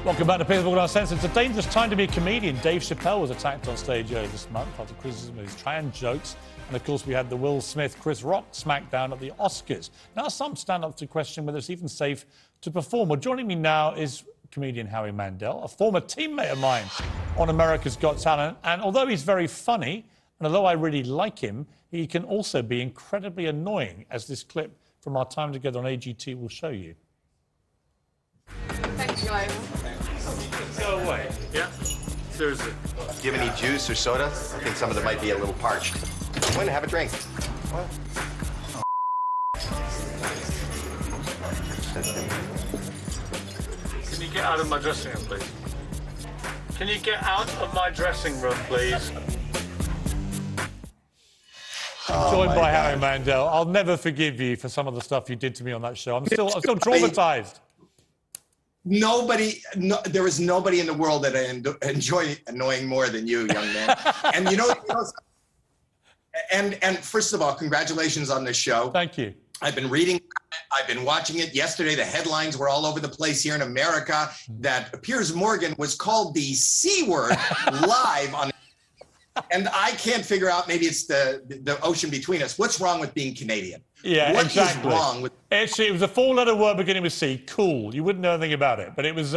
Welcome back to Piers Morgan Uncensored. It's a dangerous time to be a comedian. Dave Chappelle was attacked on stage earlier this month after criticism of his trans jokes. And of course, we had the Will Smith, Chris Rock smackdown at the Oscars. Now, some stand up to question whether it's even safe to perform. Well, joining me now is comedian Howie Mandel, a former teammate of mine on America's Got Talent. And although he's very funny, and although I really like him, he can also be incredibly annoying, as this clip from our time together on AGT will show you. Thanks, guys. Go away. Yeah? Seriously. Do you have any juice or soda? I think some of them might be a little parched. Go in and have a drink. What? Can you get out of my dressing room, please? Can you get out of my dressing room, please? Joined by Howie Mandel. I'll never forgive you for some of the stuff you did to me on that show. I'm still traumatized. There is nobody in the world that I enjoy annoying more than you, young man. And and first of all, congratulations on this show. Thank you. I've been reading, I've been watching it. Yesterday, the headlines were all over the place here in America that Piers Morgan was called the C word live on. And I can't figure out, maybe it's the ocean between us. What's wrong with being Canadian? Yeah, what exactly. What is wrong with... Actually, it was a four-letter word beginning with C, cool. You wouldn't know anything about it, but it was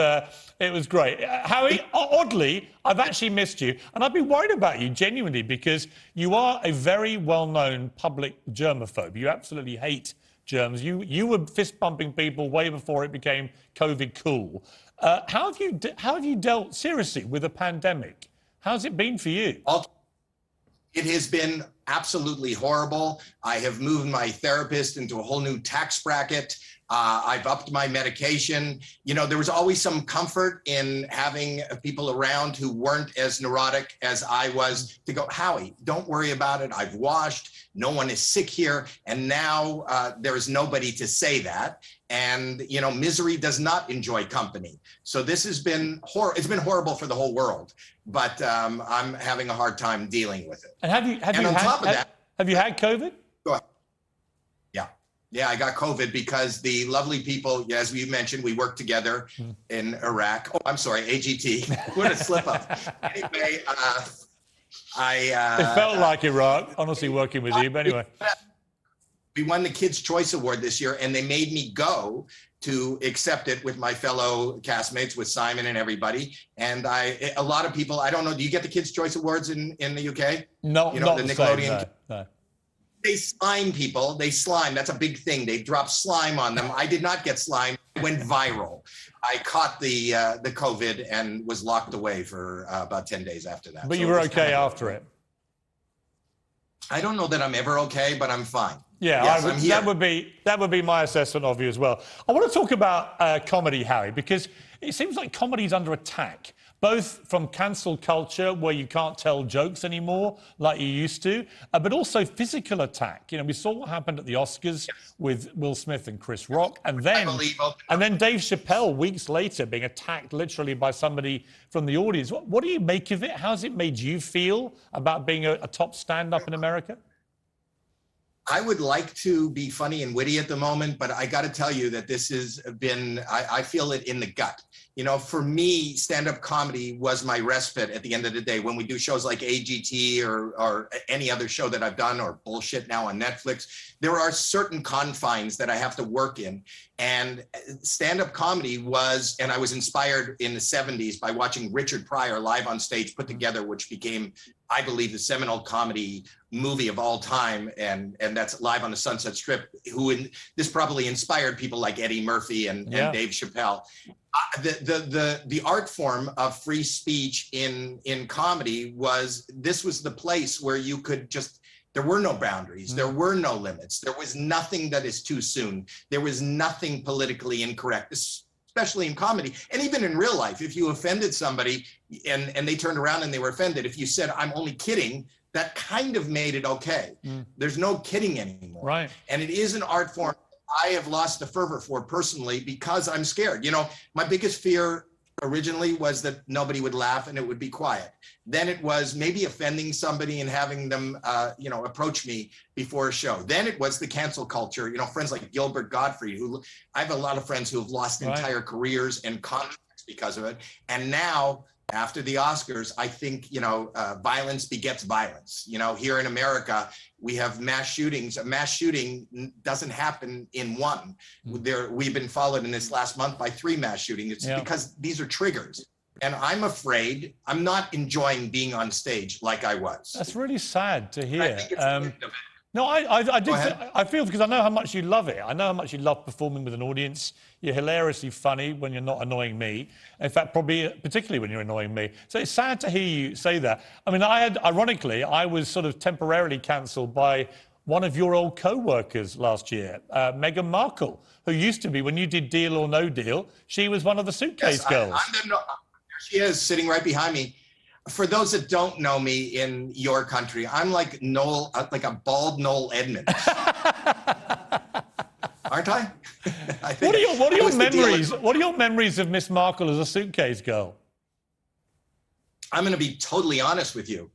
great. Howie, oddly, I've actually missed you, and I've been worried about you, genuinely, because you are a very well-known public germaphobe. You absolutely hate germs. You were fist-bumping people way before it became COVID cool. How have you dealt, seriously, with a pandemic? How's it been for you? It has been absolutely horrible. I have moved my therapist into a whole new tax bracket. I've upped my medication. You know, there was always some comfort in having people around who weren't as neurotic as I was to go, Howie, don't worry about it. I've washed. No one is sick here. And now there is nobody to say that. And, you know, misery does not enjoy company. So this has been it's been horrible for the whole world. But I'm having a hard time dealing with it. And have you had COVID? Go ahead. Yeah, I got COVID because the lovely people, as we mentioned, we worked together in Iraq. Oh, I'm sorry, AGT. What a slip up. Anyway, it felt like Iraq, honestly, working with you, but anyway. We won the Kids' Choice Award this year, and they made me go to accept it with my fellow castmates, with Simon and everybody. And a lot of people, I don't know, do you get the Kids' Choice Awards in the UK? No, you know, not the Nickelodeon. Same, no. They slime people. They slime. That's a big thing. They drop slime on them. I did not get slime. It went viral. I caught the COVID and was locked away for about 10 days after that. But you were okay after it? I don't know that I'm ever okay, but I'm fine. Yeah, yes, I'm here. That would be my assessment of you as well. I want to talk about comedy, Howie, because it seems like comedy's under attack, both from cancel culture, where you can't tell jokes anymore like you used to, but also physical attack. You know, we saw what happened at the Oscars with Will Smith and Chris Rock, and then Dave Chappelle weeks later being attacked literally by somebody from the audience. What do you make of it? How's it made you feel about being a top stand-up in America? I would like to be funny and witty at the moment, but I got to tell you that this has been, I feel it in the gut. You know, for me, stand-up comedy was my respite at the end of the day. When we do shows like AGT or any other show that I've done, or bullshit now on Netflix, there are certain confines that I have to work in. And stand-up comedy was, and I was inspired in the 70s by watching Richard Pryor live on stage put together, which became, I believe, the seminal comedy movie of all time, and that's Live on the Sunset Strip. This probably inspired people like Eddie Murphy and Dave Chappelle. The art form of free speech in comedy was the place where you could just. There were no boundaries. There were no limits. There was nothing that is too soon. There was nothing politically incorrect, especially in comedy. And even in real life, if you offended somebody and they turned around and they were offended, if you said, I'm only kidding, that kind of made it okay. There's no kidding anymore. Right. And it is an art form I have lost the fervor for personally because I'm scared. You know, my biggest fear originally was that nobody would laugh and it would be quiet. Then it was maybe offending somebody and having them, approach me before a show. Then it was the cancel culture. You know, friends like Gilbert Gottfried, who I have a lot of friends who have lost entire careers and contracts because of it. And now, after the Oscars, I think, violence begets violence. Here in America, we have mass shootings. A mass shooting doesn't happen in one. We've been followed in this last month by 3 mass shootings. It's because these are triggers. And I'm afraid I'm not enjoying being on stage like I was. That's really sad to hear. I think it's the end of it. No, I feel, because I know how much you love it. I know how much you love performing with an audience. You're hilariously funny when you're not annoying me. In fact, probably particularly when you're annoying me. So it's sad to hear you say that. I mean, ironically, I was sort of temporarily cancelled by one of your old co-workers last year, Meghan Markle, who used to be, when you did Deal or No Deal, she was one of the suitcase girls. There she is, sitting right behind me. For those that don't know me in your country, I'm like a bald Noel Edmonds. Aren't I? What are your memories? What are your memories of Miss Markle as a suitcase girl? I'm going to be totally honest with you.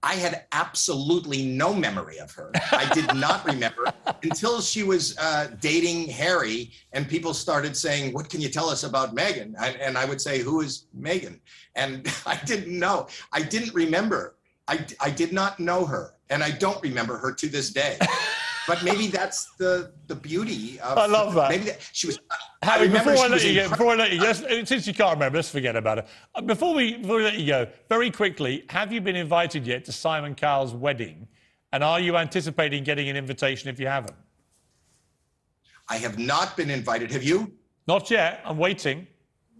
I had absolutely no memory of her. I did not remember until she was dating Harry, and people started saying, "What can you tell us about Meghan?" And I would say, "Who is Meghan?" And I didn't know. I didn't remember. I did not know her, and I don't remember her to this day. But maybe that's the beauty of. I love that. Maybe she was. Harry, before I let you go, since you can't remember, let's forget about it. Before we let you go, very quickly, have you been invited yet to Simon Cowell's wedding? And are you anticipating getting an invitation if you haven't? I have not been invited. Have you? Not yet. I'm waiting.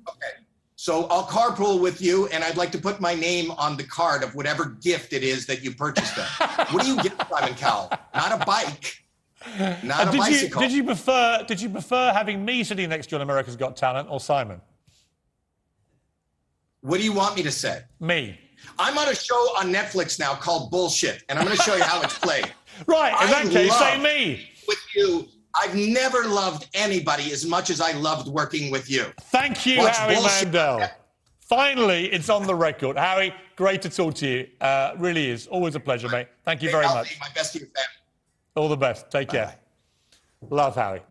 Okay. So I'll carpool with you, and I'd like to put my name on the card of whatever gift it is that you purchased them. What do you get, Simon Cowell? Not a bike. Not a bicycle. Did you prefer having me sitting next to you on America's Got Talent or Simon? What do you want me to say? Me. I'm on a show on Netflix now called Bullshit, and I'm going to show you how it's played. Right, in that case, say me. With you, I've never loved anybody as much as I loved working with you. Thank you, Howie Mandel. Finally, it's on the record. Howie, great to talk to you. Really is. Always a pleasure, mate. Thank you very much. My best to your family. All the best. Take care. Love, Howie.